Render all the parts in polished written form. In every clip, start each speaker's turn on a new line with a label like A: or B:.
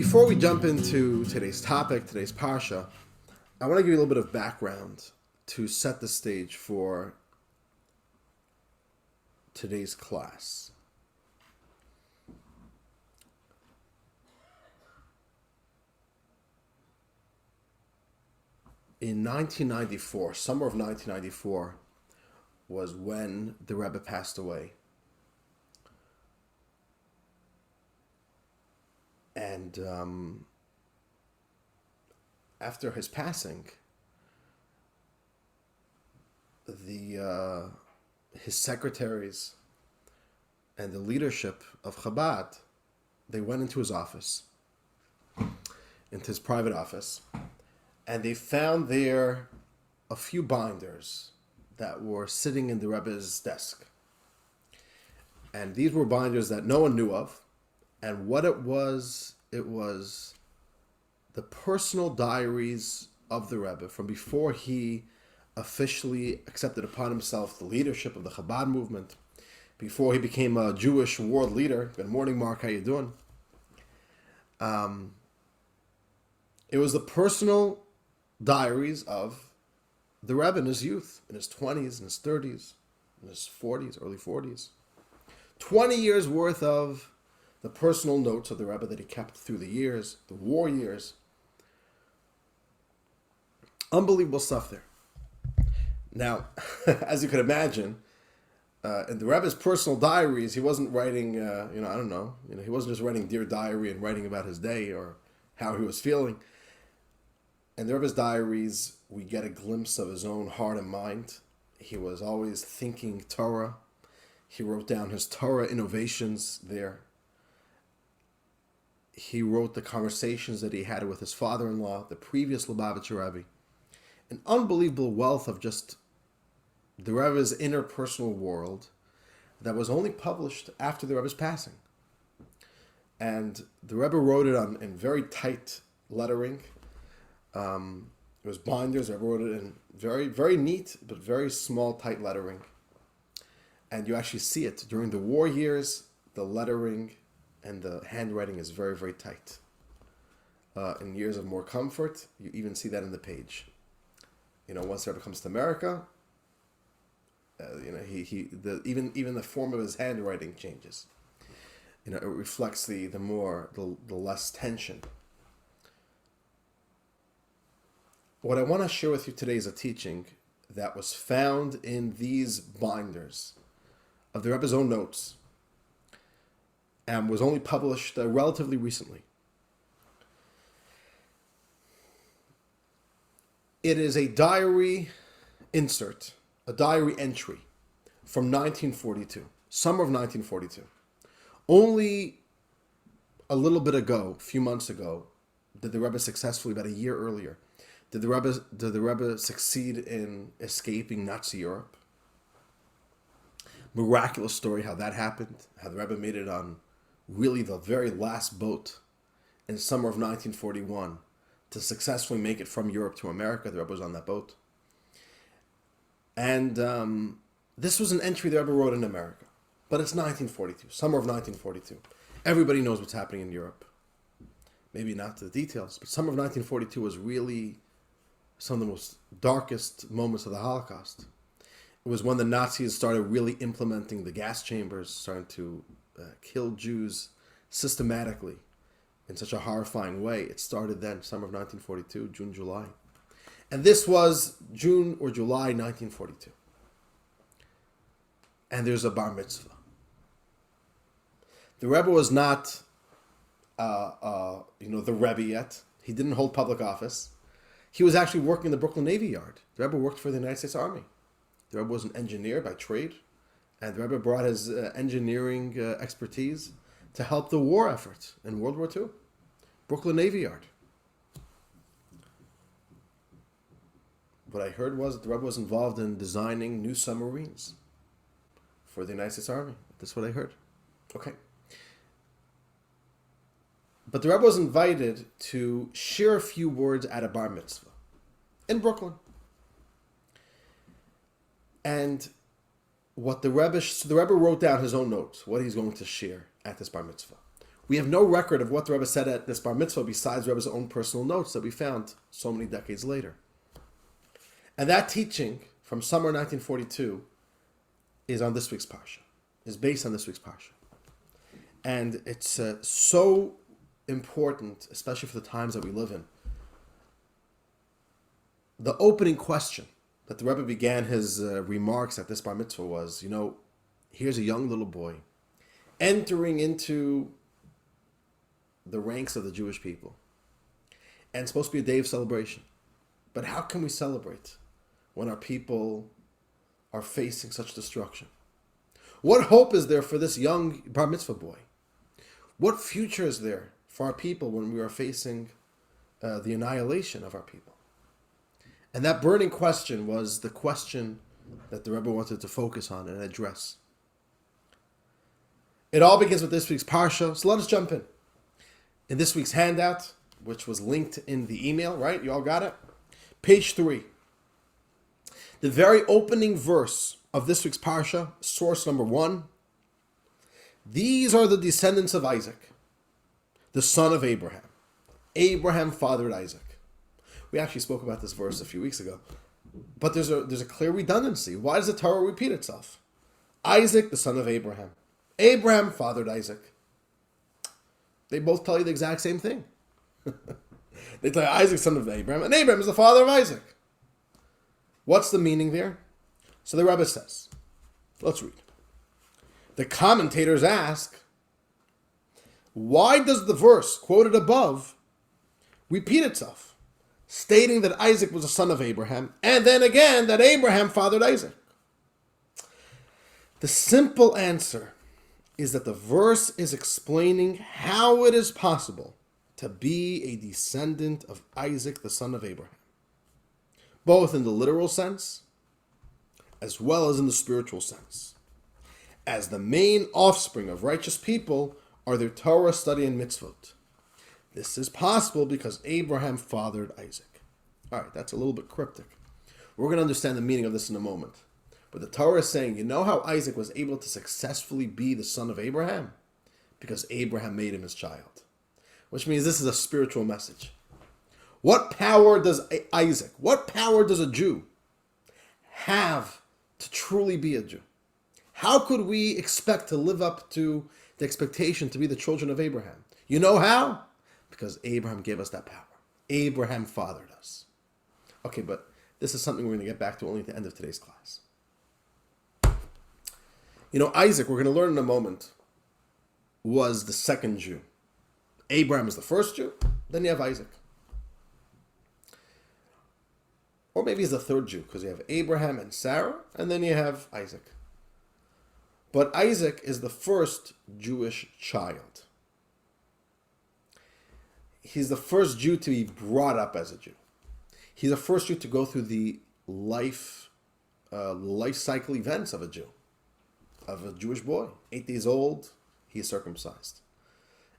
A: Before we jump into today's topic, today's Parsha, I want to give you a little bit of background to set the stage for today's class. In 1994, summer of 1994, was when the Rebbe passed away. And after his passing, his secretaries and the leadership of Chabad, they went into his office, into his private office, and they found there a few binders that were sitting in the Rebbe's desk. And these were binders that no one knew of. And what it was the personal diaries of the Rebbe from before he officially accepted upon himself the leadership of the Chabad movement, before he became a Jewish world leader. Good morning, Mark. How you doing? It was the personal diaries of the Rebbe in his youth, in his 20s, in his 30s, in his 40s, early 40s. 20 years worth of the personal notes of the Rebbe that he kept through the years, the war years. Unbelievable stuff there. Now, as you could imagine, in the Rebbe's personal diaries, he wasn't writing, he wasn't just writing Dear Diary and writing about his day or how he was feeling. In the Rebbe's diaries, we get a glimpse of his own heart and mind. He was always thinking Torah. He wrote down his Torah innovations there. He wrote the conversations that he had with his father-in-law, the previous Lubavitcher Rebbe. An unbelievable wealth of just the Rebbe's interpersonal world that was only published after the Rebbe's passing. And the Rebbe wrote it in very tight lettering. It was binders. I wrote it in very, very neat, but very small, tight lettering. And you actually see it during the war years. The lettering and the handwriting is very, very tight. In years of more comfort, you even see that in the page. Once the Rebbe comes to America, even the form of his handwriting changes. It reflects the less tension. What I want to share with you today is a teaching that was found in these binders of the Rebbe's own notes and was only published relatively recently. It is a diary insert, a diary entry from 1942, summer of 1942. Only a little bit ago, a few months ago, did the Rebbe successfully, about a year earlier, did the Rebbe succeed in escaping Nazi Europe? Miraculous story how that happened, how the Rebbe made it on really the very last boat in summer of 1941 to successfully make it from Europe to America. The Rebbe was on that boat. And this was an entry the Rebbe wrote in America. But it's 1942, summer of 1942. Everybody knows what's happening in Europe. Maybe not the details, but summer of 1942 was really some of the most darkest moments of the Holocaust. It was when the Nazis started really implementing the gas chambers, starting to kill Jews systematically in such a horrifying way. It started then, summer of 1942, June, July. And this was June or July 1942. And there's a Bar Mitzvah. The Rebbe was not, the Rebbe yet. He didn't hold public office. He was actually working in the Brooklyn Navy Yard. The Rebbe worked for the United States Army. The Rebbe was an engineer by trade. And the Rebbe brought his engineering expertise to help the war effort in World War II. Brooklyn Navy Yard. What I heard was that the Rebbe was involved in designing new submarines for the United States Army. That's what I heard. Okay. But the Rebbe was invited to share a few words at a Bar Mitzvah in Brooklyn. And the Rebbe wrote down his own notes, what he's going to share at this Bar Mitzvah. We have no record of what the Rebbe said at this Bar Mitzvah besides Rebbe's own personal notes that we found so many decades later. And that teaching from summer 1942 is on this week's Parsha, is based on this week's Parsha. And it's so important, especially for the times that we live in. The opening question that the Rebbe began his remarks at this Bar Mitzvah was, here's a young little boy entering into the ranks of the Jewish people. And it's supposed to be a day of celebration. But how can we celebrate when our people are facing such destruction? What hope is there for this young Bar Mitzvah boy? What future is there for our people when we are facing the annihilation of our people? And that burning question was the question that the Rebbe wanted to focus on and address. It all begins with this week's Parsha, so let us jump in. In this week's handout, which was linked in the email, right? You all got it? Page 3. The very opening verse of this week's Parsha, source number 1. These are the descendants of Isaac, the son of Abraham. Abraham fathered Isaac. We actually spoke about this verse a few weeks ago. But there's a clear redundancy. Why does the Torah repeat itself? Isaac, the son of Abraham. Abraham fathered Isaac. They both tell you the exact same thing. They tell you Isaac, son of Abraham, and Abraham is the father of Isaac. What's the meaning there? So the Rebbe says, let's read. The commentators ask, why does the verse quoted above repeat itself, stating that Isaac was a son of Abraham, and then again that Abraham fathered Isaac? The simple answer is that the verse is explaining how it is possible to be a descendant of Isaac, the son of Abraham, both in the literal sense as well as in the spiritual sense, as the main offspring of righteous people are their Torah study and mitzvot. This is possible because Abraham fathered Isaac. All right, that's a little bit cryptic. We're going to understand the meaning of this in a moment. But the Torah is saying, you know how Isaac was able to successfully be the son of Abraham? Because Abraham made him his child. Which means this is a spiritual message. What power does Isaac, what power does a Jew have to truly be a Jew? How could we expect to live up to the expectation to be the children of Abraham? You know how? Because Abraham gave us that power. Abraham fathered us. Okay, but this is something we're going to get back to only at the end of today's class. Isaac, we're going to learn in a moment, was the second Jew. Abraham is the first Jew, then you have Isaac. Or maybe he's the third Jew, because you have Abraham and Sarah, and then you have Isaac. But Isaac is the first Jewish child. He's the first Jew to be brought up as a Jew. He's the first Jew to go through the life cycle events of a Jew, of a Jewish boy. 8 days old, he's circumcised.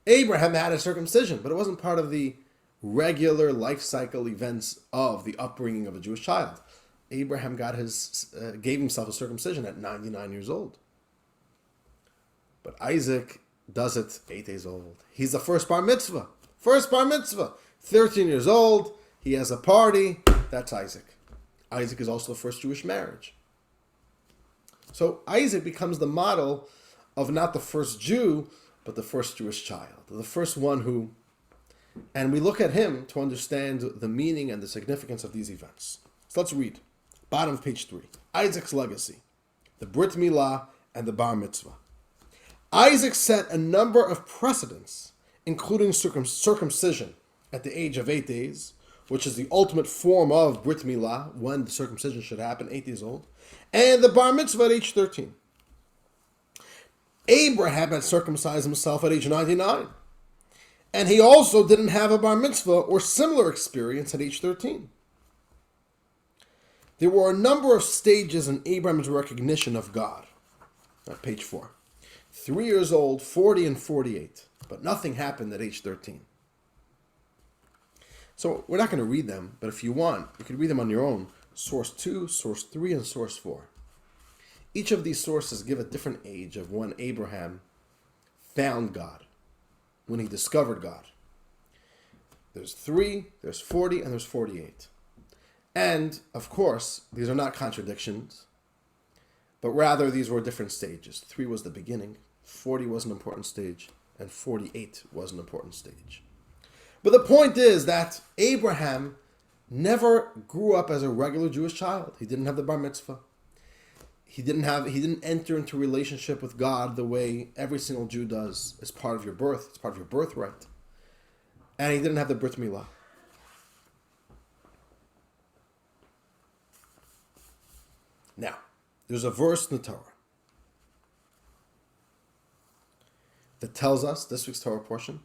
A: Abraham had a circumcision, but it wasn't part of the regular life cycle events of the upbringing of a Jewish child. Abraham gave himself a circumcision at 99 years old. But Isaac does it 8 days old. He's the first Bar Mitzvah. First Bar Mitzvah. 13 years old. He has a party. That's Isaac. Isaac is also the first Jewish marriage. So Isaac becomes the model of not the first Jew, but the first Jewish child. The first one who... And we look at him to understand the meaning and the significance of these events. So let's read. Bottom of page 3. Isaac's legacy. The Brit Milah and the Bar Mitzvah. Isaac set a number of precedents, including circumcision at the age of 8 days, which is the ultimate form of Brit Milah, when the circumcision should happen, 8 days old, and the Bar Mitzvah at age 13. Abraham had circumcised himself at age 99, and he also didn't have a Bar Mitzvah or similar experience at age 13. There were a number of stages in Abraham's recognition of God. At page 4. 3 years old, 40 and 48. But nothing happened at age 13. So we're not going to read them, but if you want, you can read them on your own. Source 2, Source 3, and Source 4. Each of these sources give a different age of when Abraham found God. when he discovered God. There's 3, there's 40, and there's 48. And, of course, these are not contradictions, but rather these were different stages. 3 was the beginning, 40 was an important stage, and 48 was an important stage. But the point is that Abraham never grew up as a regular Jewish child. He didn't have the Bar Mitzvah. He didn't enter into a relationship with God the way every single Jew does. It's part of your birth. It's part of your birthright. And he didn't have the Brit Milah. Now, there's a verse in the Torah that tells us, this week's Torah portion,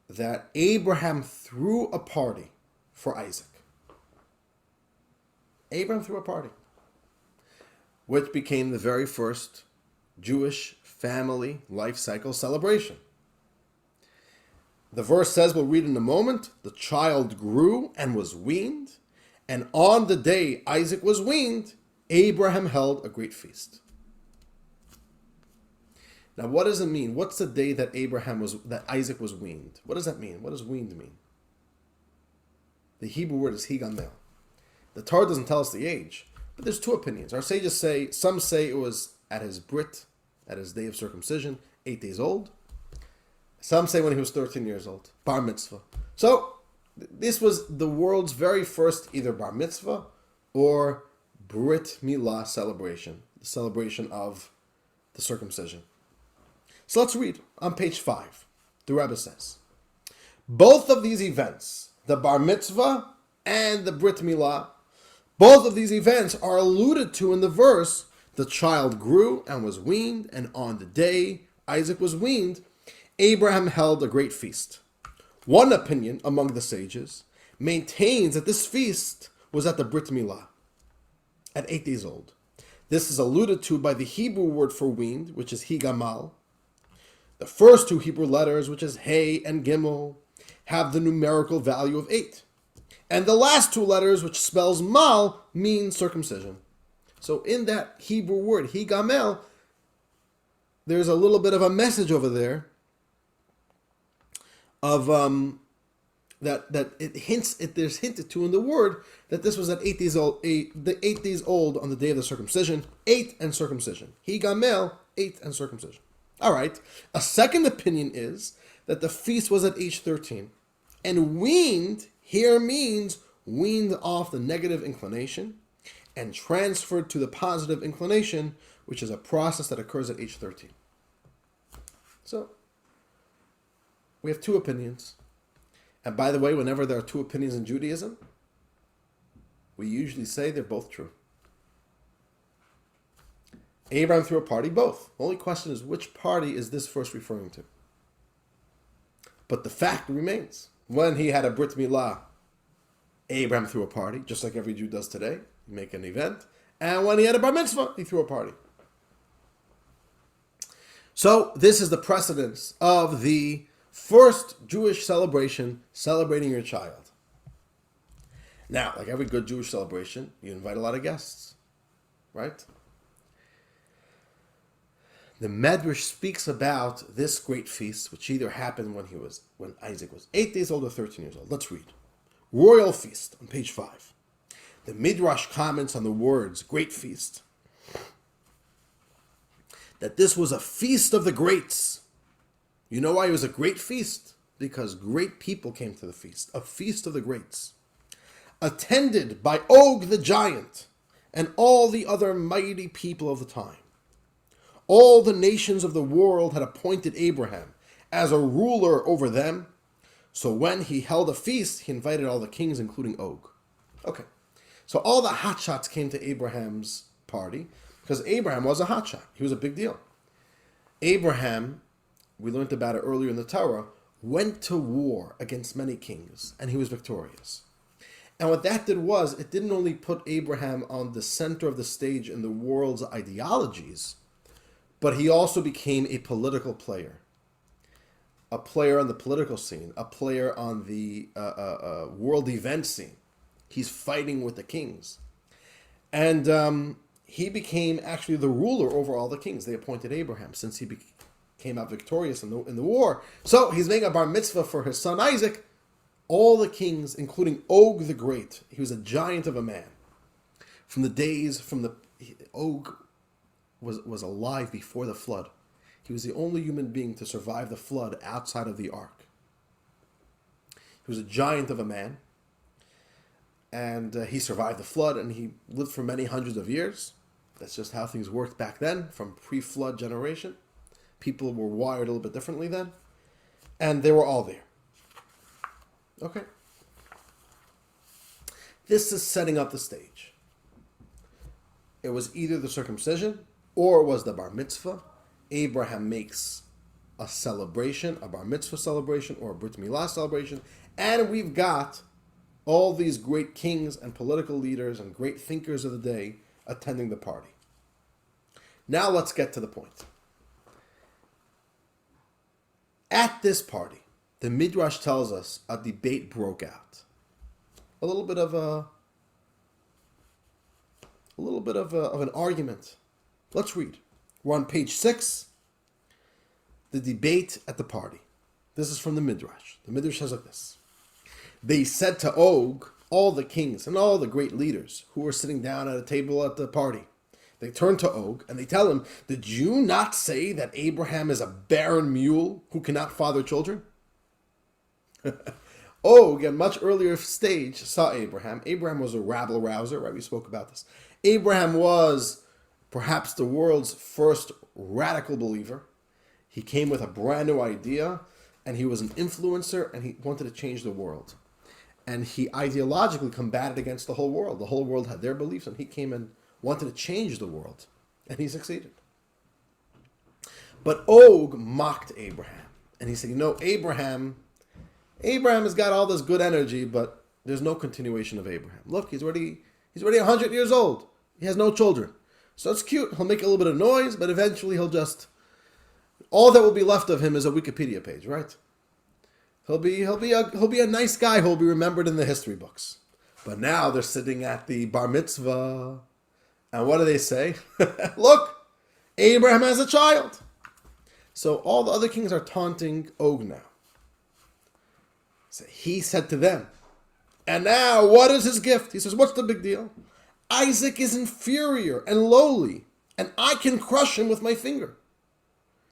A: that Abraham threw a party for Isaac. Abraham threw a party, which became the very first Jewish family life cycle celebration. The verse says, we'll read in a moment, the child grew and was weaned, and on the day Isaac was weaned, Abraham held a great feast. Now, what does it mean? What's the day that Isaac was weaned? What does that mean? What does weaned mean? The Hebrew word is higamel. The Torah doesn't tell us the age, but there's 2 opinions. Our sages say, some say it was at his brit, at his day of circumcision, 8 days old. Some say when he was 13 years old, Bar Mitzvah. So, this was the world's very first either Bar Mitzvah or Brit Milah celebration, the celebration of the circumcision. So let's read on page 5. The Rebbe says, both of these events, the Bar Mitzvah and the Brit Milah, both of these events are alluded to in the verse, the child grew and was weaned, and on the day Isaac was weaned, Abraham held a great feast. One opinion among the sages maintains that this feast was at the Brit Milah, at 8 days old. This is alluded to by the Hebrew word for weaned, which is higamal. The first 2 Hebrew letters, which is Hey and Gimel, have the numerical value of 8. And the last 2 letters, which spells mal, mean circumcision. So in that Hebrew word, higamel, there's a little bit of a message over there of that it hints, there's hinted to in the word that this was at 8 days old, the 8 days old on the day of the circumcision, 8 and circumcision. Higamel, 8 and circumcision. All right. A second opinion is that the feast was at age 13, and weaned here means weaned off the negative inclination and transferred to the positive inclination, which is a process that occurs at age 13. So, we have 2 opinions. And by the way, whenever there are 2 opinions in Judaism, we usually say they're both true. Abraham threw a party, both. The only question is, which party is this verse referring to? But the fact remains, when he had a Brit Milah, Abraham threw a party, just like every Jew does today. You make an event. And when he had a Bar Mitzvah, he threw a party. So this is the precedence of the first Jewish celebration, celebrating your child. Now, like every good Jewish celebration, you invite a lot of guests, right? The Medrash speaks about this great feast, which either happened when Isaac was 8 days old or 13 years old. Let's read. Royal feast on page 5. The Midrash comments on the words great feast, that this was a feast of the greats. You know why it was a great feast? Because great people came to the feast. A feast of the greats. Attended by Og the giant and all the other mighty people of the time. All the nations of the world had appointed Abraham as a ruler over them. So when he held a feast, he invited all the kings, including Og. Okay, so all the hotshots came to Abraham's party because Abraham was a hotshot. He was a big deal. Abraham, we learned about it earlier in the Torah, went to war against many kings, and he was victorious. And what that did was, it didn't only put Abraham on the center of the stage in the world's ideologies, but he also became a political player. A player on the political scene, a player on the world event scene. He's fighting with the kings. And he became actually the ruler over all the kings. They appointed Abraham since he came out victorious in the war. So he's making a bar mitzvah for his son Isaac. All the kings, including Og the Great, he was a giant of a man. Og was alive before the flood. He was the only human being to survive the flood outside of the ark. He was a giant of a man. And he survived the flood, and he lived for many hundreds of years. That's just how things worked back then, from pre-flood generation. People were wired a little bit differently then. And they were all there. Okay. This is setting up the stage. It was either the circumcision or it was the bar mitzvah. Abraham makes a celebration, a bar mitzvah celebration or a brit milah celebration. And we've got all these great kings and political leaders and great thinkers of the day attending the party. Now let's get to the point. At this party, the Midrash tells us a debate broke out. A little bit of an argument. Let's read. We're on page 6. The debate at the party. This is from the Midrash. The Midrash says like this. They said to Og, all the kings and all the great leaders who were sitting down at a table at the party. They turn to Og and they tell him, did you not say that Abraham is a barren mule who cannot father children? Og, at a much earlier stage, saw Abraham. Abraham was a rabble-rouser, right? We spoke about this. Abraham was perhaps the world's first radical believer. He came with a brand new idea, and he was an influencer, and he wanted to change the world. And he ideologically combated against the whole world. The whole world had their beliefs, and he came and wanted to change the world. And he succeeded. But Og mocked Abraham. And he said, Abraham has got all this good energy, but there's no continuation of Abraham. Look, he's already 100 years old. He has no children. So it's cute. He'll make a little bit of noise, but eventually all that will be left of him is a Wikipedia page, right? He'll be a nice guy who'll be remembered in the history books. But now they're sitting at the Bar Mitzvah. And what do they say? Look, Abraham has a child. So all the other kings are taunting Og now. So he said to them, and now what is his gift? He says, what's the big deal? Isaac is inferior and lowly, and I can crush him with my finger.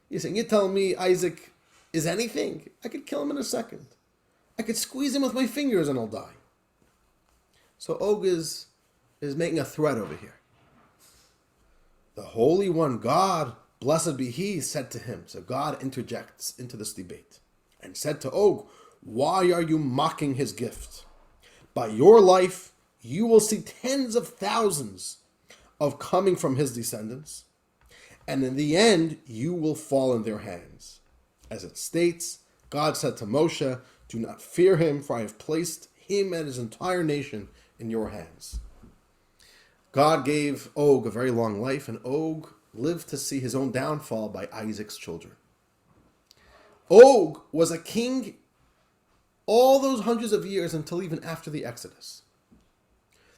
A: He's saying, you're telling me Isaac is anything? I could kill him in a second. I could squeeze him with my fingers and he'll die. So Og is making a threat over here. The Holy One, God, blessed be He, said to him. So God interjects into this debate and said to Og, why are you mocking his gift? By your life, you will see tens of thousands of coming from his descendants, and in the end, you will fall in their hands. As it states, God said to Moshe, do not fear him, for I have placed him and his entire nation in your hands. God gave Og a very long life, and Og lived to see his own downfall by Isaac's children. Og was a king all those hundreds of years until even after the Exodus.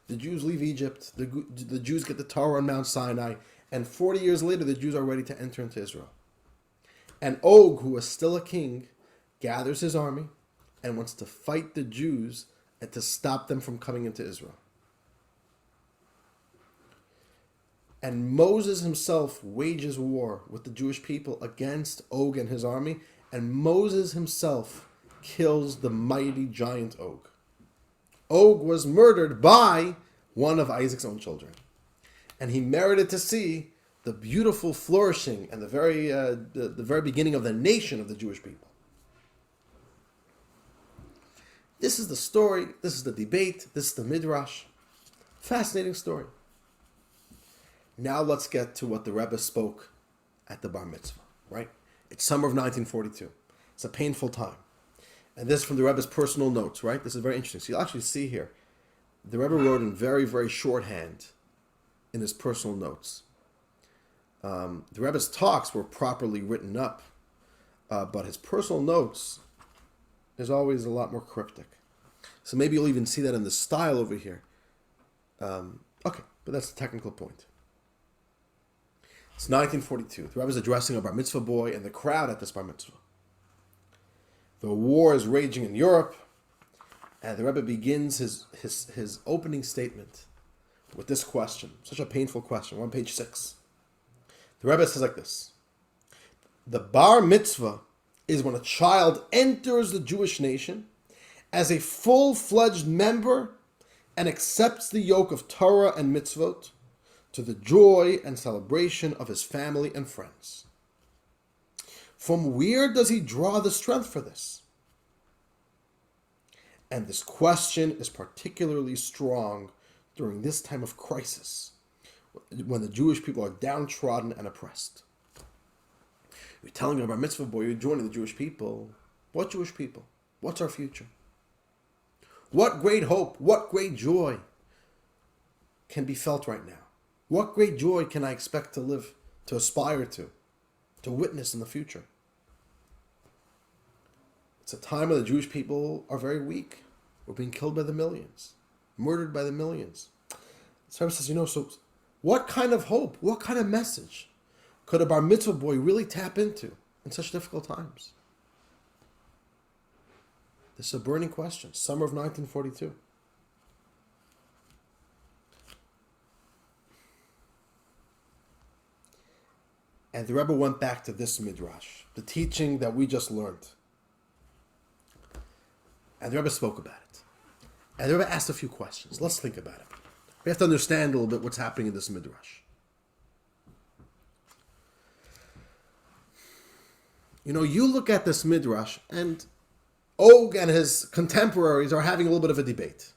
A: The Jews leave Egypt, the Jews get the Torah on Mount Sinai, and 40 years later the Jews are ready to enter into Israel. And Og, who was still a king, gathers his army and wants to fight the Jews and to stop them from coming into Israel. And Moses himself wages war with the Jewish people against Og and his army, and Moses himself kills the mighty giant Og. Og was murdered by one of Isaac's own children. And he merited to see the beautiful flourishing and the very beginning of the nation of the Jewish people. This is the story, this is the debate, this is the Midrash. Fascinating story. Now let's get to what the Rebbe spoke at the Bar Mitzvah, right? It's summer of 1942. It's a painful time. And this is from the Rebbe's personal notes, right? This is very interesting. So you'll actually see here, the Rebbe wrote in very, very shorthand in his personal notes. The Rebbe's talks were properly written up, but his personal notes is always a lot more cryptic. So maybe you'll even see that in the style over here. Okay, but that's the technical point. It's 1942. The Rebbe is addressing a Bar Mitzvah boy and the crowd at this Bar Mitzvah. The war is raging in Europe, and the Rebbe begins his opening statement with this question, such a painful question, on page 6. The Rebbe says like this: the Bar Mitzvah is when a child enters the Jewish nation as a full-fledged member and accepts the yoke of Torah and mitzvot to the joy and celebration of his family and friends. From where does he draw the strength for this? And this question is particularly strong during this time of crisis, when the Jewish people are downtrodden and oppressed. You're telling a Bar Mitzvah boy you're joining the Jewish people. What Jewish people? What's our future? What great hope, what great joy can be felt right now? What great joy can I expect to live, to aspire to witness in the future? It's a time when the Jewish people are very weak. We're being killed by the millions, murdered by the millions. So Rebbe says, so what kind of hope, what kind of message could a Bar Mitzvah boy really tap into in such difficult times? This is a burning question. Summer of 1942. And the Rebbe went back to this midrash, the teaching that we just learned. And the Rebbe spoke about it. And the Rebbe asked a few questions. Let's think about it. We have to understand a little bit what's happening in this midrash. You look at this midrash, and Og and his contemporaries are having a little bit of a debate.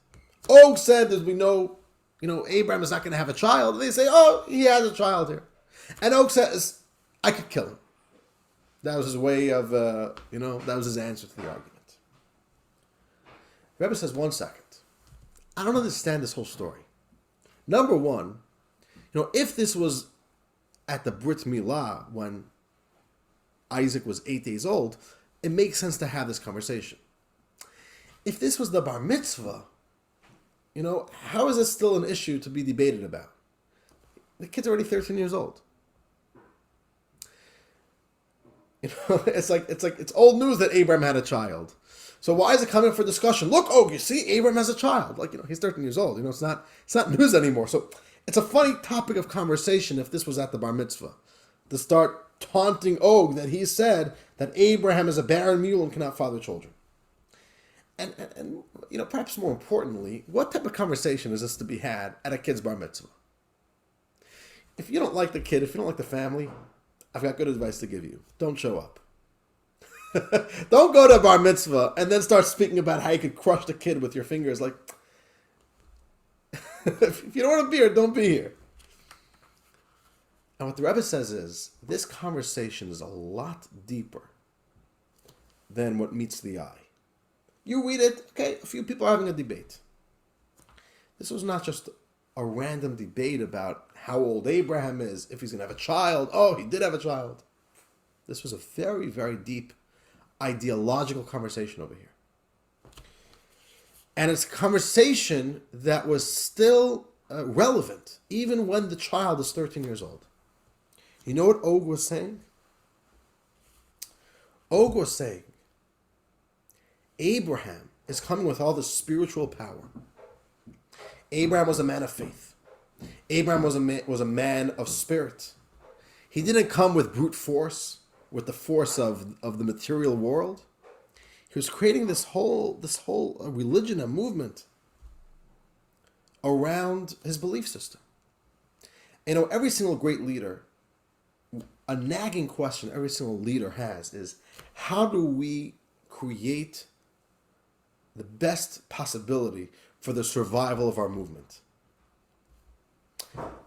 A: Og said there's Abraham is not going to have a child. They say, he has a child here. And Og says, I could kill him. That was his way of, that was his answer to the argument. Rebbe says, 1 second. I don't understand this whole story. Number one, if this was at the Brit Milah when Isaac was 8 days old, it makes sense to have this conversation. If this was the Bar Mitzvah, how is this still an issue to be debated about? The kid's already 13 years old. It's old news that Abraham had a child. So why is it coming for discussion? Look, you see, Abraham has a child. He's 13 years old. It's not news anymore. So it's a funny topic of conversation if this was at the Bar Mitzvah, to start taunting Og that he said that Abraham is a barren mule and cannot father children. And perhaps more importantly, what type of conversation is this to be had at a kid's Bar Mitzvah? If you don't like the kid, if you don't like the family, I've got good advice to give you. Don't show up. Don't go to a Bar Mitzvah and then start speaking about how you could crush the kid with your fingers. If you don't want to be here, don't be here. And what the Rebbe says is, this conversation is a lot deeper than what meets the eye. You read it, okay, a few people are having a debate. This was not just a random debate about how old Abraham is, if he's going to have a child. Oh, he did have a child. This was a very, very deep ideological conversation over here. And it's a conversation that was still relevant, even when the child is 13 years old. You know what Og was saying? Og was saying, Abraham is coming with all this spiritual power. Abraham was a man of faith. Abraham was a man of spirit. He didn't come with brute force, with the force of the material world. He was creating this whole religion and movement around his belief system. Every single great leader, a nagging question every single leader has is, how do we create the best possibility for the survival of our movement?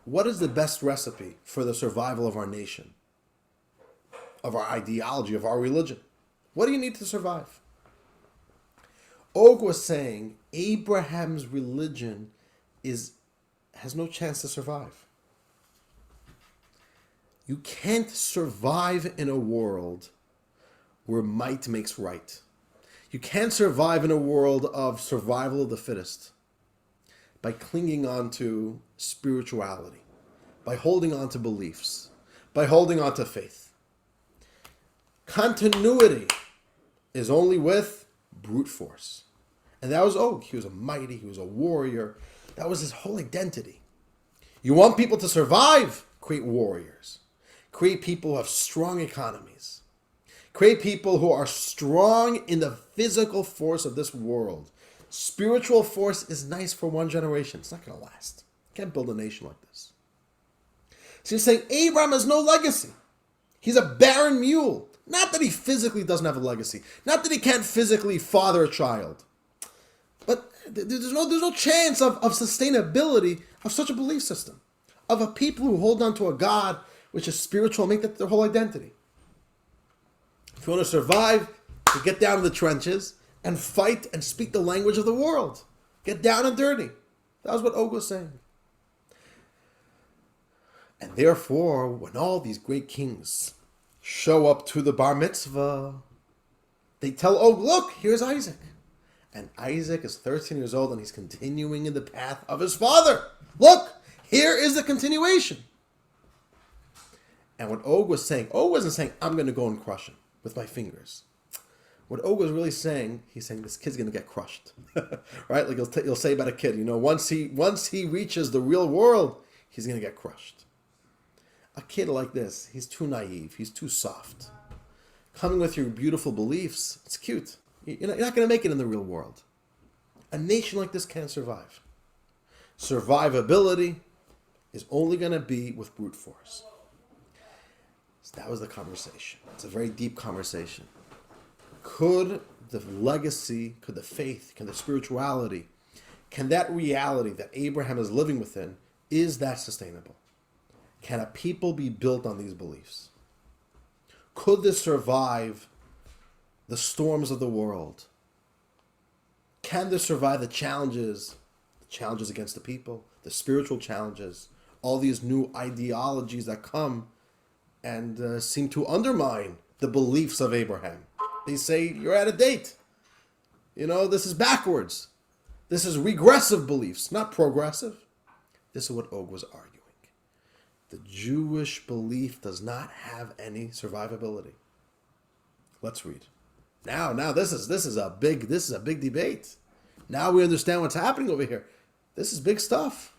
A: What is the best recipe for the survival of our nation, of our ideology, of our religion? What do you need to survive? Og was saying Abraham's religion has no chance to survive. You can't survive in a world where might makes right. You can't survive in a world of survival of the fittest by clinging on to spirituality, by holding on to beliefs, by holding on to faith. Continuity is only with brute force. And that was Og. He was a mighty, he was a warrior. That was his whole identity. You want people to survive? Create warriors. Create people who have strong economies. Create people who are strong in the physical force of this world. Spiritual force is nice for one generation. It's not going to last. You can't build a nation like this. So you're saying Abraham has no legacy. He's a barren mule. Not that he physically doesn't have a legacy. Not that he can't physically father a child. But there's no chance of sustainability of such a belief system. Of a people who hold on to a God which is spiritual and make that their whole identity. If you want to survive, you get down in the trenches and fight and speak the language of the world. Get down and dirty. That was what Og was saying. And therefore, when all these great kings show up to the Bar Mitzvah, they tell Og, look, here's Isaac. And Isaac is 13 years old and he's continuing in the path of his father. Look, here is the continuation. And what Og was saying, Og wasn't saying, I'm going to go and crush him with my fingers. What Og was really saying, he's saying this kid's going to get crushed. Right? Like you'll say about a kid, once he reaches the real world, he's going to get crushed. A kid like this, he's too naive. He's too soft. Coming with your beautiful beliefs, it's cute. You're not going to make it in the real world. A nation like this can't survive. Survivability is only going to be with brute force. So that was the conversation. It's a very deep conversation. Could the legacy, could the faith, can the spirituality, can that reality that Abraham is living within, is that sustainable? Can a people be built on these beliefs? Could this survive the storms of the world? Can this survive the challenges against the people, the spiritual challenges, all these new ideologies that come and seem to undermine the beliefs of Abraham? They say, you're out of date. This is backwards. This is regressive beliefs, not progressive. This is what Og was arguing. The Jewish belief does not have any survivability. Let's read. Now this is a big debate. Now we understand what's happening over here. This is big stuff.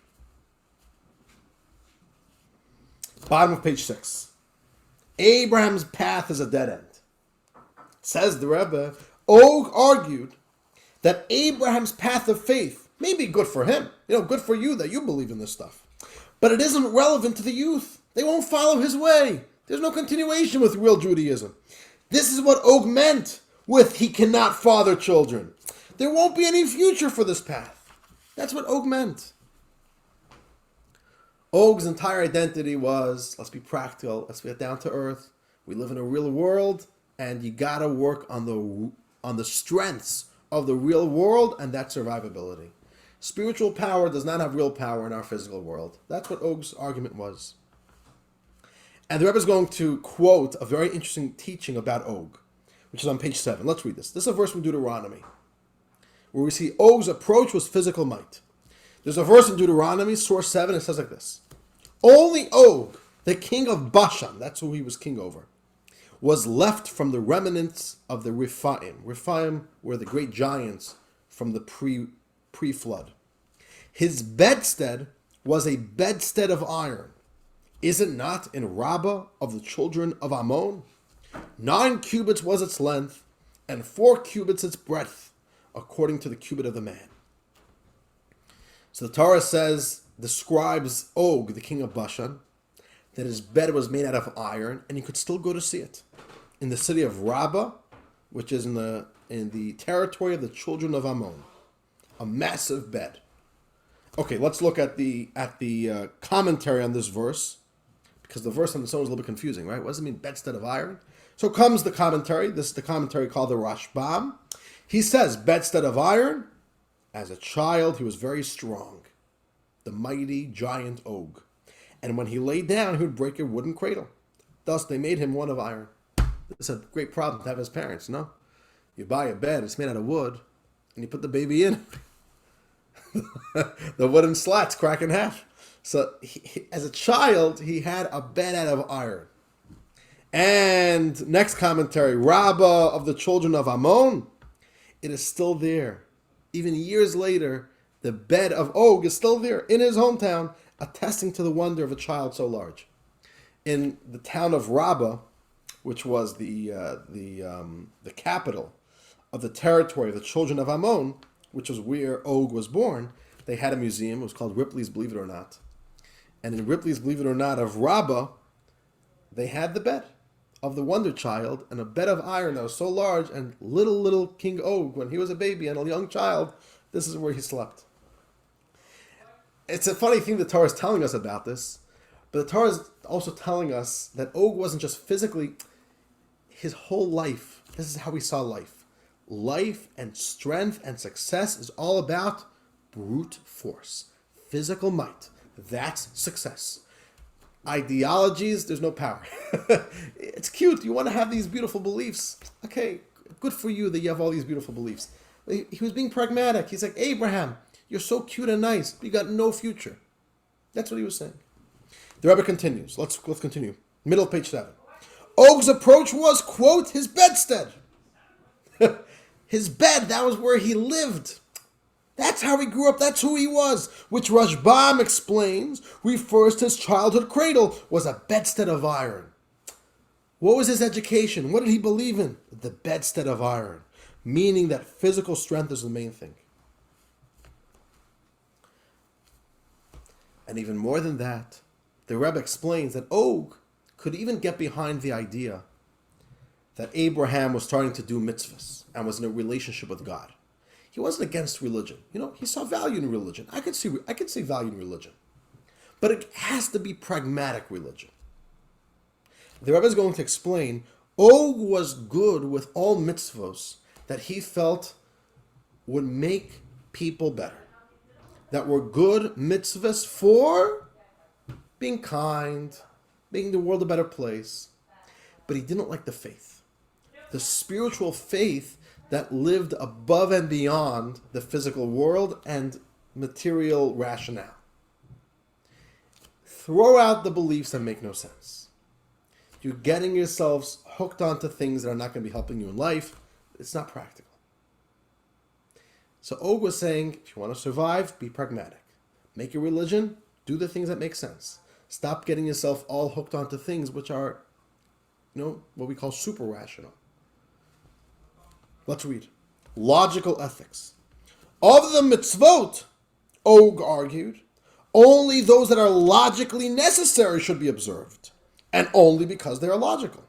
A: Bottom of page 6. Abraham's path is a dead end. Says the Rebbe, Og argued that Abraham's path of faith may be good for him. Good for you that you believe in this stuff. But it isn't relevant to the youth. They won't follow his way. There's no continuation with real Judaism. This is what Og meant with he cannot father children. There won't be any future for this path. That's what Og meant. Og's entire identity was, let's be practical, let's get down to earth. We live in a real world, and you gotta work on the strengths of the real world, and that's survivability. Spiritual power does not have real power in our physical world. That's what Og's argument was. And the Rebbe is going to quote a very interesting teaching about Og, which is on page 7. Let's read this. This is a verse from Deuteronomy, where we see Og's approach was physical might. There's a verse in Deuteronomy, source 7, it says like this. Only Og, the king of Bashan, that's who he was king over, was left from the remnants of the Rephaim. Rephaim were the great giants from the pre-flood. His bedstead was a bedstead of iron. Is it not in Rabbah of the children of Ammon? 9 cubits was its length, and 4 cubits its breadth, according to the cubit of the man. So the Torah describes Og, the king of Bashan, that his bed was made out of iron, and you could still go to see it in the city of Rabbah, which is in the territory of the children of Ammon. A massive bed. Okay, let's look at the commentary on this verse, because the verse on its own is a little bit confusing, right? What does it mean, bedstead of iron? So comes the commentary. This is the commentary called the Rashbam. He says, bedstead of iron. As a child, he was very strong, the mighty giant Og. And when he lay down, he would break a wooden cradle. Thus, they made him one of iron. It's a great problem to have as parents, no? You buy a bed, it's made out of wood, and you put the baby in. The wooden slats crack in half. So as a child, he had a bed out of iron. And next commentary, Rabbah of the children of Ammon, it is still there. Even years later, the bed of Og is still there in his hometown, attesting to the wonder of a child so large. In the town of Rabbah, which was the capital of the territory of the children of Ammon, which was where Og was born, they had a museum. It was called Ripley's Believe It or Not. And in Ripley's Believe It or Not of Rabbah, they had the bed of the wonder child, and a bed of iron that was so large, and little King Og, when he was a baby and a young child, this is where he slept. It's a funny thing the Torah is telling us about this, but the Torah is also telling us that Og wasn't just physically, his whole life, this is how he saw life. Life and strength and success is all about brute force, physical might. That's success. Ideologies, there's no power. It's cute. You want to have these beautiful beliefs. Okay, good for you that you have all these beautiful beliefs. He was being pragmatic. He's like, Abraham, you're so cute and nice, but you got no future. That's what he was saying. The Rebbe continues. Let's continue. Middle of page 7. Og's approach was, quote, his bedstead. His bed, that was where he lived. That's how he grew up. That's who he was. Which Rashbam explains refers to his childhood cradle was a bedstead of iron. What was his education? What did he believe in? The bedstead of iron. Meaning that physical strength is the main thing. And even more than that, the Rebbe explains that Og could even get behind the idea that Abraham was starting to do mitzvahs and was in a relationship with God. He wasn't against religion. He saw value in religion. I could see value in religion. But it has to be pragmatic religion. The Rebbe is going to explain, Og was good with all mitzvahs that he felt would make people better. That were good mitzvahs for being kind, making the world a better place. But he didn't like the faith. The spiritual faith that lived above and beyond the physical world and material rationale. Throw out the beliefs that make no sense. You're getting yourselves hooked onto things that are not going to be helping you in life. It's not practical. So Og was saying, if you want to survive, be pragmatic. Make your religion, do the things that make sense. Stop getting yourself all hooked onto things which are, what we call super rational. Let's read. Logical ethics. Of the mitzvot, Og argued, only those that are logically necessary should be observed, and only because they are logical.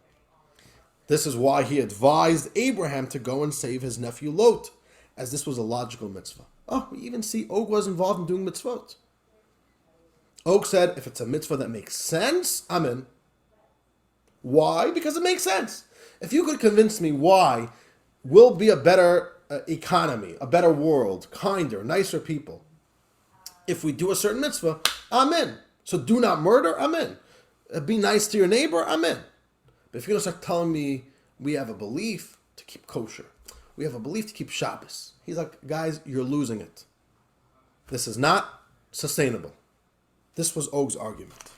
A: This is why he advised Abraham to go and save his nephew Lot, as this was a logical mitzvah. Oh, we even see Og was involved in doing mitzvot. Og said, if it's a mitzvah that makes sense, I'm in. Why? Because it makes sense. If you could convince me why we'll be a better economy, a better world, kinder, nicer people, if we do a certain mitzvah, I'm in. So do not murder, I'm in. Be nice to your neighbor, I'm in. But if you're going to start telling me we have a belief to keep kosher, we have a belief to keep Shabbos, he's like, guys, you're losing it. This is not sustainable. This was Og's argument.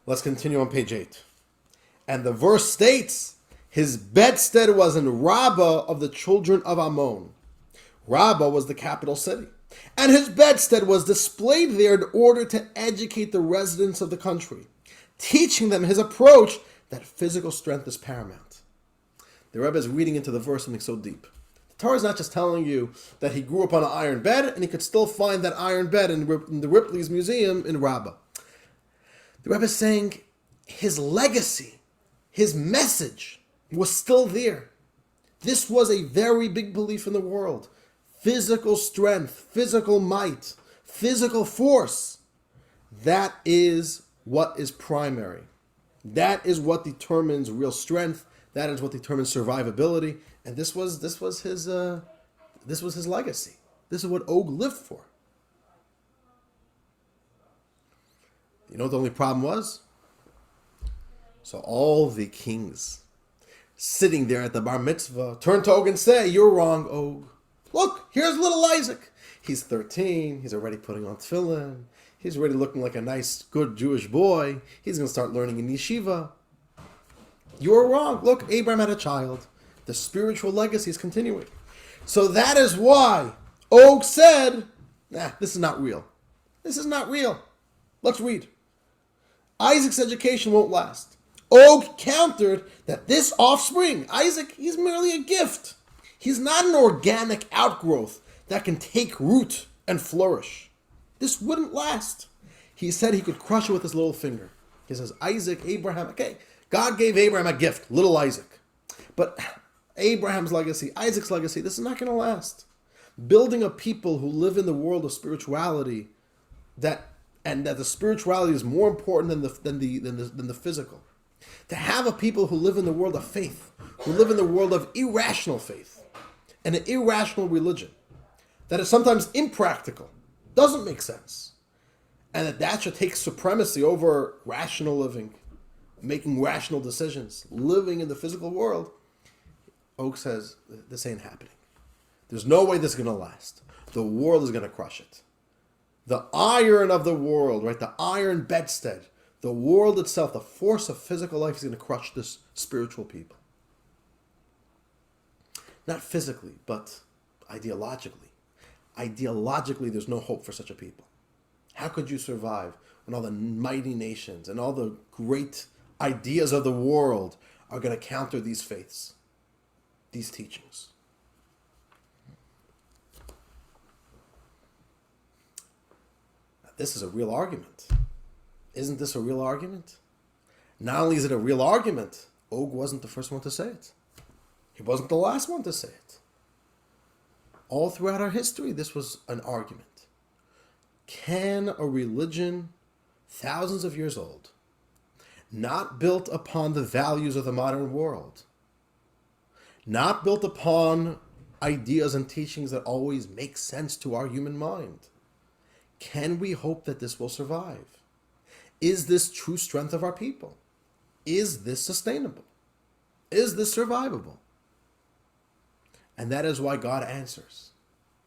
A: Let's continue on page 8. And the verse states, his bedstead was in Rabbah of the children of Ammon. Rabbah was the capital city. And his bedstead was displayed there in order to educate the residents of the country, teaching them his approach that physical strength is paramount. The Rebbe is reading into the verse something so deep. The Torah is not just telling you that he grew up on an iron bed and he could still find that iron bed in the Ripley's Museum in Rabbah. The Rebbe is saying his legacy, his message was still there. This was a very big belief in the world. Physical strength, physical might, physical force. That is what is primary. That is what determines real strength. That is what determines survivability. And this was his legacy. This is what Og lived for. You know what the only problem was? So all the kings, sitting there at the Bar Mitzvah, turn to Og and say, "You're wrong, Og. Look, here's little Isaac. He's 13. He's already putting on tefillin. He's already looking like a nice, good Jewish boy. He's going to start learning in yeshiva. You're wrong. Look, Abraham had a child. The spiritual legacy is continuing." So that is why Og said, this is not real. This is not real. Let's read. Isaac's education won't last. Og countered that this offspring, Isaac, he's merely a gift. He's not an organic outgrowth that can take root and flourish. This wouldn't last. He said he could crush it with his little finger. He says, Isaac, Abraham, okay, God gave Abraham a gift, little Isaac. But Abraham's legacy, Isaac's legacy, this is not going to last. Building a people who live in the world of spirituality, that the spirituality is more important than the physical. To have a people who live in the world of faith, who live in the world of irrational faith, and an irrational religion, that is sometimes impractical, doesn't make sense, and that should take supremacy over rational living, making rational decisions, living in the physical world. Og says, this ain't happening. There's no way this is going to last. The world is going to crush it. The iron of the world, right? The iron bedstead, the world itself, the force of physical life is going to crush this spiritual people. Not physically, but ideologically. Ideologically, there's no hope for such a people. How could you survive when all the mighty nations and all the great ideas of the world are going to counter these faiths, these teachings? This is a real argument. Isn't this a real argument? Not only is it a real argument, Og wasn't the first one to say it. He wasn't the last one to say it. All throughout our history, this was an argument. Can a religion thousands of years old, not built upon the values of the modern world, not built upon ideas and teachings that always make sense to our human mind, can we hope that this will survive? Is this true strength of our people? Is this sustainable? Is this survivable? And that is why God answers.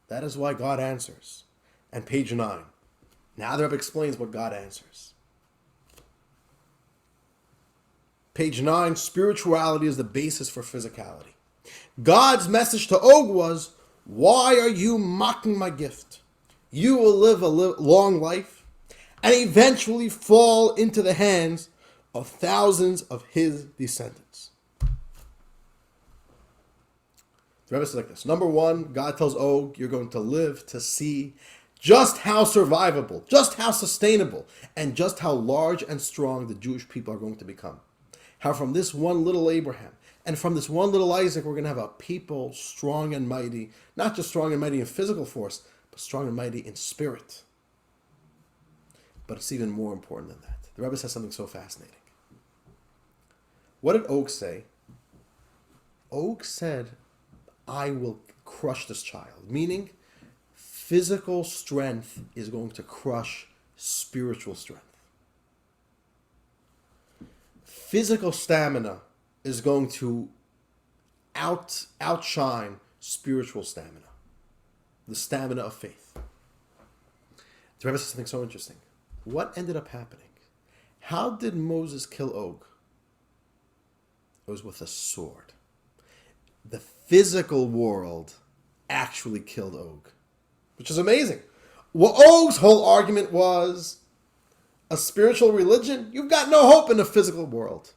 A: That is why God answers. And page 9. Now the Rebbe explains what God answers. Page 9, spirituality is the basis for physicality. God's message to Og was, why are you mocking my gift? You will live a long life and eventually fall into the hands of thousands of his descendants. The Rebbe says like this. Number one, God tells Og, you're going to live to see just how survivable, just how sustainable, and just how large and strong the Jewish people are going to become. How from this one little Abraham and from this one little Isaac, we're going to have a people strong and mighty, not just strong and mighty in physical force, but strong and mighty in spirit. But it's even more important than that. The Rebbe says something so fascinating. What did Og say? Og said, I will crush this child. Meaning, physical strength is going to crush spiritual strength. Physical stamina is going to outshine spiritual stamina. The stamina of faith. The Rebbe says something so interesting. What ended up happening? How did Moses kill Og? It was with a sword. The physical world actually killed Og, which is amazing. Well, Og's whole argument was a spiritual religion. You've got no hope in the physical world.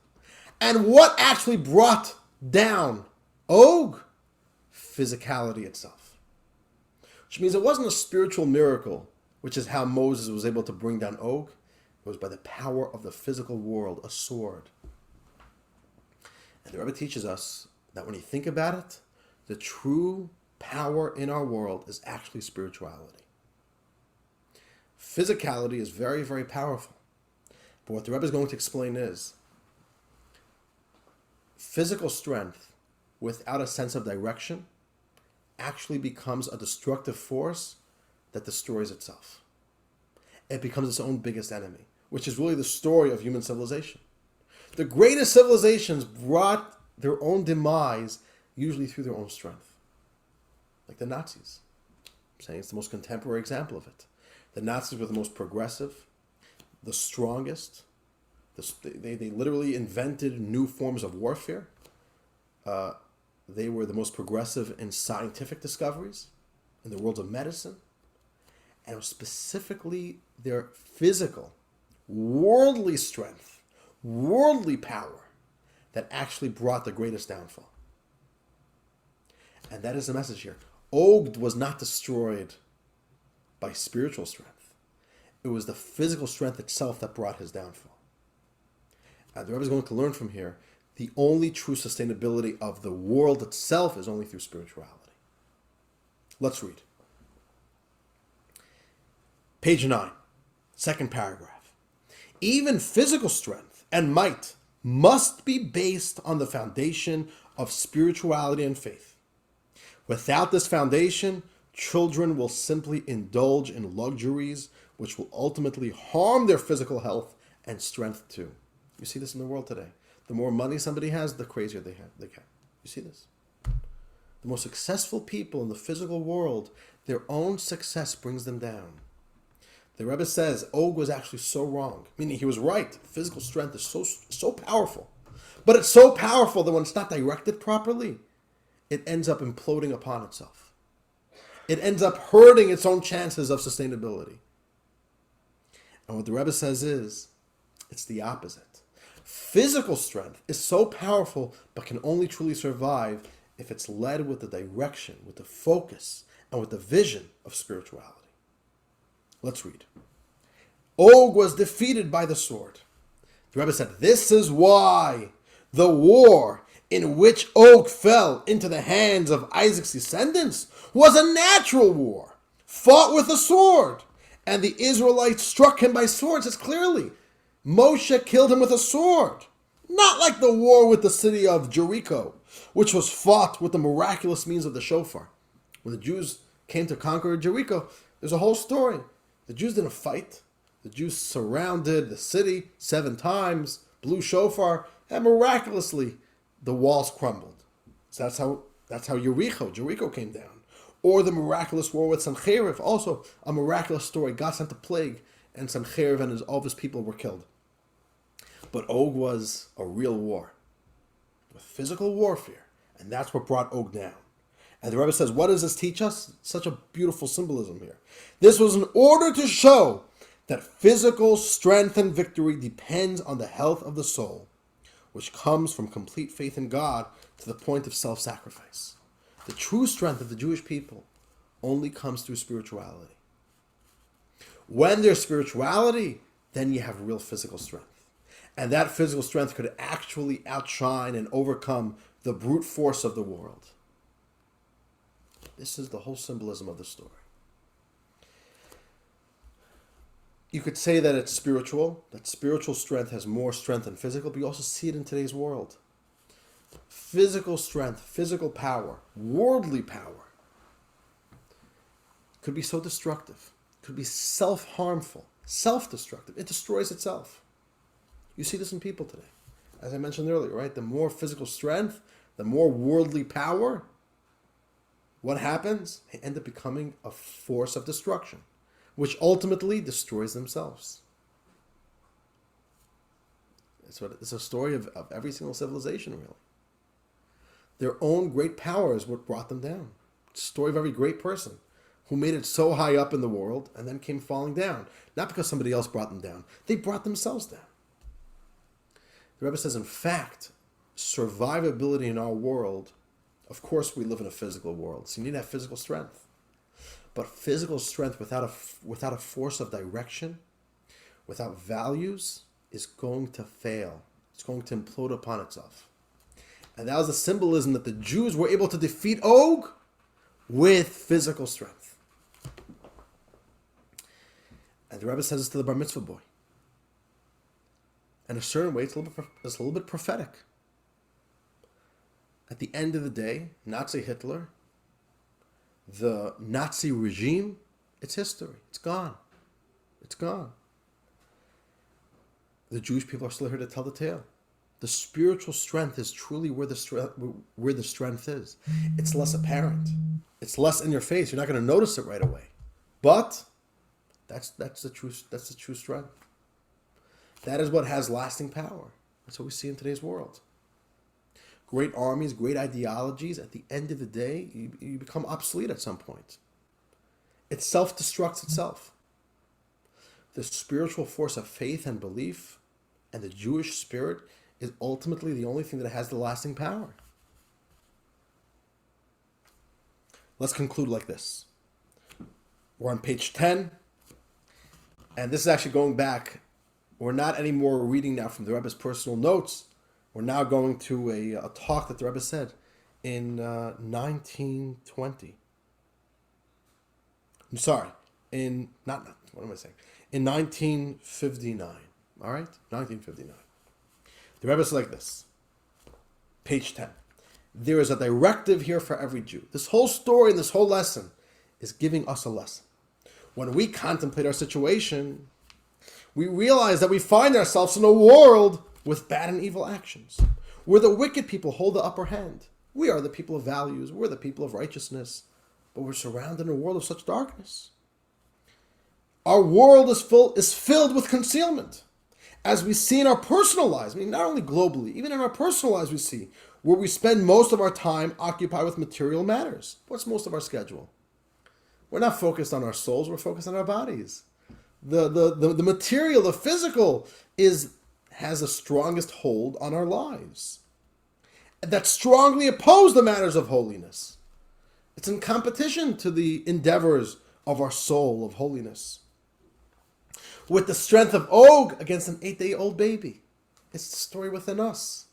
A: And what actually brought down Og? Physicality itself. Which means it wasn't a spiritual miracle, which is how Moses was able to bring down Og. It was by the power of the physical world, a sword. And the Rebbe teaches us that when you think about it, the true power in our world is actually spirituality. Physicality is very, very powerful. But what the Rebbe is going to explain is physical strength without a sense of direction actually becomes a destructive force that destroys itself. It becomes its own biggest enemy, which is really the story of human civilization. The greatest civilizations brought their own demise, usually through their own strength. Like the Nazis. I'm saying it's the most contemporary example of it. The Nazis were the most progressive, the strongest. They literally invented new forms of warfare. They were the most progressive in scientific discoveries, in the world of medicine. And it was specifically their physical, worldly strength, worldly power that actually brought the greatest downfall. And that is the message here. Og was not destroyed by spiritual strength. It was the physical strength itself that brought his downfall. And the Rebbe is going to learn from here, the only true sustainability of the world itself is only through spirituality. Let's read. Page 9, second paragraph. Even physical strength and might must be based on the foundation of spirituality and faith. Without this foundation, children will simply indulge in luxuries which will ultimately harm their physical health and strength too. You see this in the world today. The more money somebody has, the crazier they get. You see this? The most successful people in the physical world, their own success brings them down. The Rebbe says Og was actually so wrong, meaning he was right. Physical strength is so powerful. But it's so powerful that when it's not directed properly, it ends up imploding upon itself. It ends up hurting its own chances of sustainability. And what the Rebbe says is, it's the opposite. Physical strength is so powerful, but can only truly survive if it's led with the direction, with the focus, and with the vision of spirituality. Let's read. Og was defeated by the sword. The Rebbe said, this is why the war in which Og fell into the hands of Isaac's descendants was a natural war, fought with a sword, and the Israelites struck him by swords. It's clearly Moshe killed him with a sword, not like the war with the city of Jericho, which was fought with the miraculous means of the shofar. When the Jews came to conquer Jericho, there's a whole story. The Jews didn't fight. The Jews surrounded the city 7 times, blew shofar, and miraculously the walls crumbled. So that's how Jericho came down. Or the miraculous war with Sancheriv, also a miraculous story. God sent a plague, and Sancheriv and all of his people were killed. But Og was a real war, with physical warfare, and that's what brought Og down. And the Rebbe says, what does this teach us? Such a beautiful symbolism here. This was in order to show that physical strength and victory depends on the health of the soul, which comes from complete faith in God to the point of self-sacrifice. The true strength of the Jewish people only comes through spirituality. When there's spirituality, then you have real physical strength. And that physical strength could actually outshine and overcome the brute force of the world. This is the whole symbolism of the story. You could say that it's spiritual, that spiritual strength has more strength than physical, but you also see it in today's world. Physical strength, physical power, worldly power could be so destructive, could be self-harmful, self-destructive. It destroys itself. You see this in people today. As I mentioned earlier, right? The more physical strength, the more worldly power, what happens? They end up becoming a force of destruction, which ultimately destroys themselves. It's a story of every single civilization, really. Their own great power is what brought them down. It's a story of every great person who made it so high up in the world and then came falling down. Not because somebody else brought them down. They brought themselves down. The Rebbe says, in fact, survivability in our world, of course we live in a physical world, so you need to have physical strength. But physical strength without a force of direction, without values, is going to fail. It's going to implode upon itself. And that was the symbolism that the Jews were able to defeat Og with physical strength. And the Rebbe says this to the Bar Mitzvah boy. In a certain way, it's a little bit prophetic. At the end of the day, Nazi Hitler, the Nazi regime, it's history. It's gone. It's gone. The Jewish people are still here to tell the tale. The spiritual strength is truly where the strength is. It's less apparent. It's less in your face. You're not going to notice it right away. But that's the true strength. That is what has lasting power. That's what we see in today's world. Great armies, great ideologies, at the end of the day, you become obsolete at some point. It self-destructs itself. The spiritual force of faith and belief and the Jewish spirit is ultimately the only thing that has the lasting power. Let's conclude like this. We're on page 10, and this is actually going back. We're not anymore reading now from the Rebbe's personal notes. We're now going to a talk that the Rebbe said in 1920. I'm sorry, in 1959. All right, 1959. The Rebbe said like this, page 10. There is a directive here for every Jew. This whole story and this whole lesson is giving us a lesson. When we contemplate our situation, we realize that we find ourselves in a world with bad and evil actions, where the wicked people hold the upper hand. We are the people of values. We're the people of righteousness. But we're surrounded in a world of such darkness. Our world is filled with concealment. As we see in our personal lives, I mean, not only globally, even in our personal lives we see, where we spend most of our time occupied with material matters. What's most of our schedule? We're not focused on our souls, we're focused on our bodies. The material, the physical, has the strongest hold on our lives. That strongly oppose the matters of holiness. It's in competition to the endeavors of our soul of holiness. With the strength of Og against an 8-day-old baby. It's the story within us.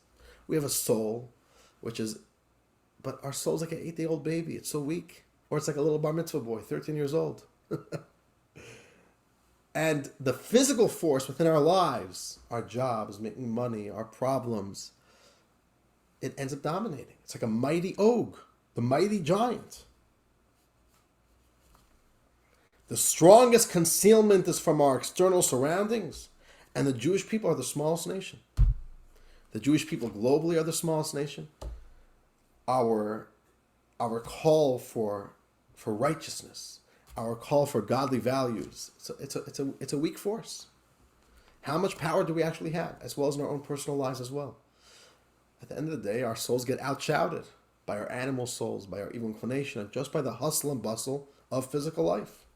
A: We have a soul, but our soul's like an 8-day-old baby. It's so weak. Or it's like a little Bar Mitzvah boy, 13 years old. And the physical force within our lives, our jobs, making money, our problems, it ends up dominating. It's like a mighty Og, the mighty giant. The strongest concealment is from our external surroundings, and the Jewish people are the smallest nation. The Jewish people globally are the smallest nation. Our call for righteousness, our call for godly values, it's a weak force. How much power do we actually have, as well as in our own personal lives as well? At the end of the day, our souls get outshouted by our animal souls, by our evil inclination, and just by the hustle and bustle of physical life.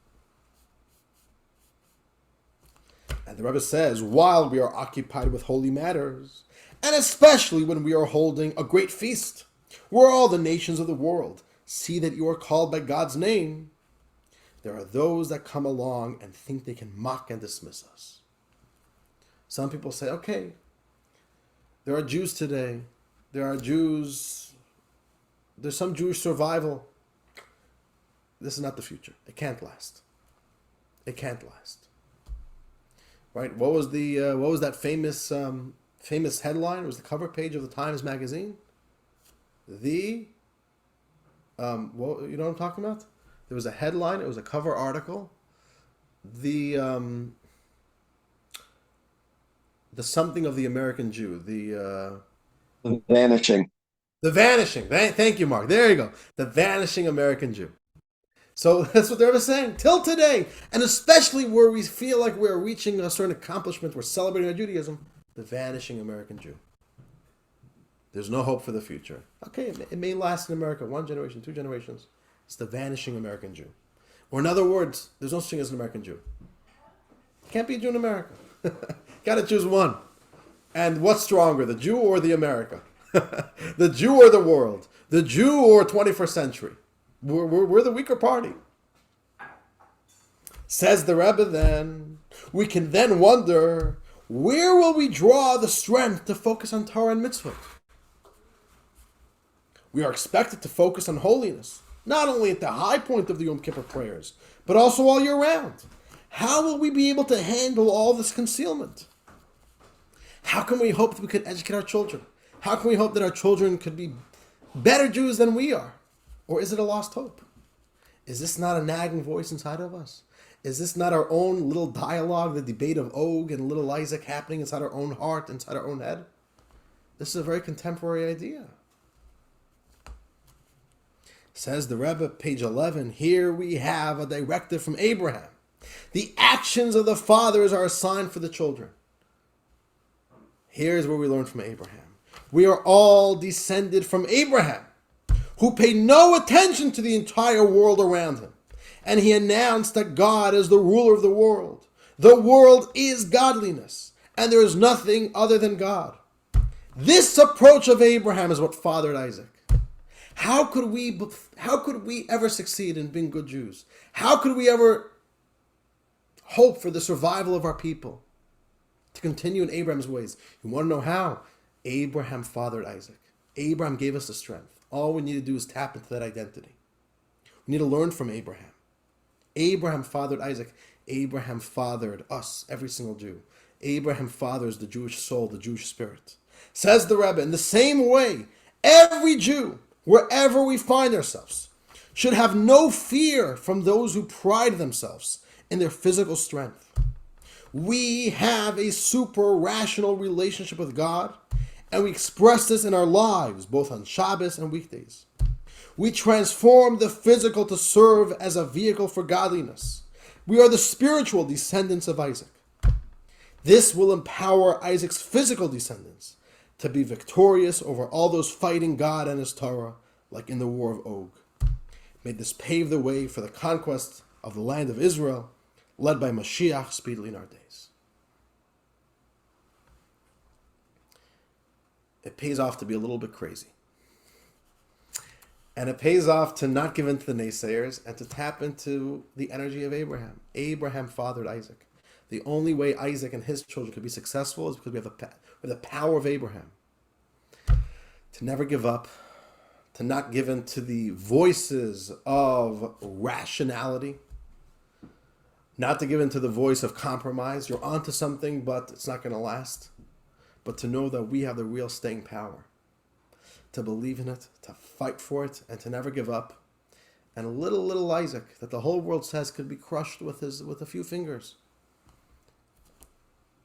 A: And the Rebbe says, while we are occupied with holy matters, and especially when we are holding a great feast, where all the nations of the world see that you are called by God's name, there are those that come along and think they can mock and dismiss us. Some people say, okay, there are Jews today. There's some Jewish survival. This is not the future. It can't last. It can't last. Right? What was that famous headline? It was the cover page of the Times magazine. You know what I'm talking about? There was a headline. It was a cover article. The something of the American Jew. The
B: vanishing.
A: The vanishing. Thank you, Mark. There you go. The vanishing American Jew. So that's what they're saying. Till today, and especially where we feel like we're reaching a certain accomplishment, we're celebrating our Judaism, the vanishing American Jew. There's no hope for the future. Okay, it may last in America 1 generation, 2 generations. It's the vanishing American Jew. Or in other words, there's no such thing as an American Jew. Can't be a Jew in America. Got to choose one. And what's stronger, the Jew or the America? The Jew or the world? The Jew or 21st century? We're the weaker party. Says the Rebbe then, we can then wonder, where will we draw the strength to focus on Torah and Mitzvah? We are expected to focus on holiness, not only at the high point of the Yom Kippur prayers, but also all year round. How will we be able to handle all this concealment? How can we hope that we could educate our children? How can we hope that our children could be better Jews than we are? Or is it a lost hope? Is this not a nagging voice inside of us? Is this not our own little dialogue, the debate of Og and little Isaac happening inside our own heart, inside our own head? This is a very contemporary idea. Says the Rebbe, page 11, here we have a directive from Abraham. The actions of the fathers are a sign for the children. Here's where we learn from Abraham. We are all descended from Abraham, who paid no attention to the entire world around him. And he announced that God is the ruler of the world. The world is godliness, and there is nothing other than God. This approach of Abraham is what fathered Isaac. How could we ever succeed in being good Jews? How could we ever hope for the survival of our people? To continue in Abraham's ways. You want to know how? Abraham fathered Isaac. Abraham gave us the strength. All we need to do is tap into that identity. We need to learn from Abraham. Abraham fathered Isaac. Abraham fathered us, every single Jew. Abraham fathers the Jewish soul, the Jewish spirit. Says the Rebbe, in the same way, every Jew, wherever we find ourselves, should have no fear from those who pride themselves in their physical strength. We have a super-rational relationship with God, and we express this in our lives, both on Shabbos and weekdays. We transform the physical to serve as a vehicle for godliness. We are the spiritual descendants of Isaac. This will empower Isaac's physical descendants to be victorious over all those fighting God and his Torah, like in the War of Og. May this pave the way for the conquest of the land of Israel, led by Mashiach speedily in our days. It pays off to be a little bit crazy. And it pays off to not give in to the naysayers and to tap into the energy of Abraham. Abraham fathered Isaac. The only way Isaac and his children could be successful is because we have the power of Abraham. To never give up, to not give in to the voices of rationality, not to give in to the voice of compromise. You're onto something, but it's not going to last. But to know that we have the real staying power. To believe in it, to fight for it, and to never give up. And little Isaac, that the whole world says could be crushed with a few fingers.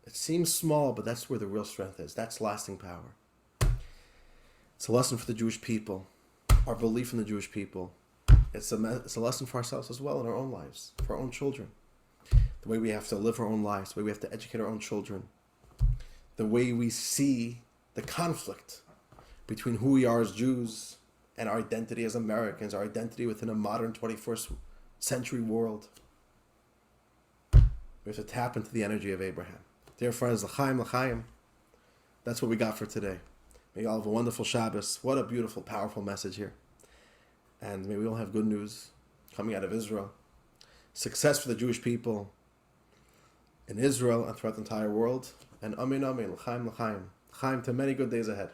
A: It seems small, but that's where the real strength is. That's lasting power. It's a lesson for the Jewish people, our belief in the Jewish people. It's a lesson for ourselves as well in our own lives, for our own children. The way we have to live our own lives, the way we have to educate our own children, the way we see the conflict between who we are as Jews and our identity as Americans, our identity within a modern 21st century world. We have to tap into the energy of Abraham. Dear friends, l'chaim, l'chaim. That's what we got for today. May you all have a wonderful Shabbos. What a beautiful, powerful message here. And may we all have good news coming out of Israel. Success for the Jewish people in Israel and throughout the entire world. And amen, amen, l'chaim, l'chaim. L'chaim to many good days ahead.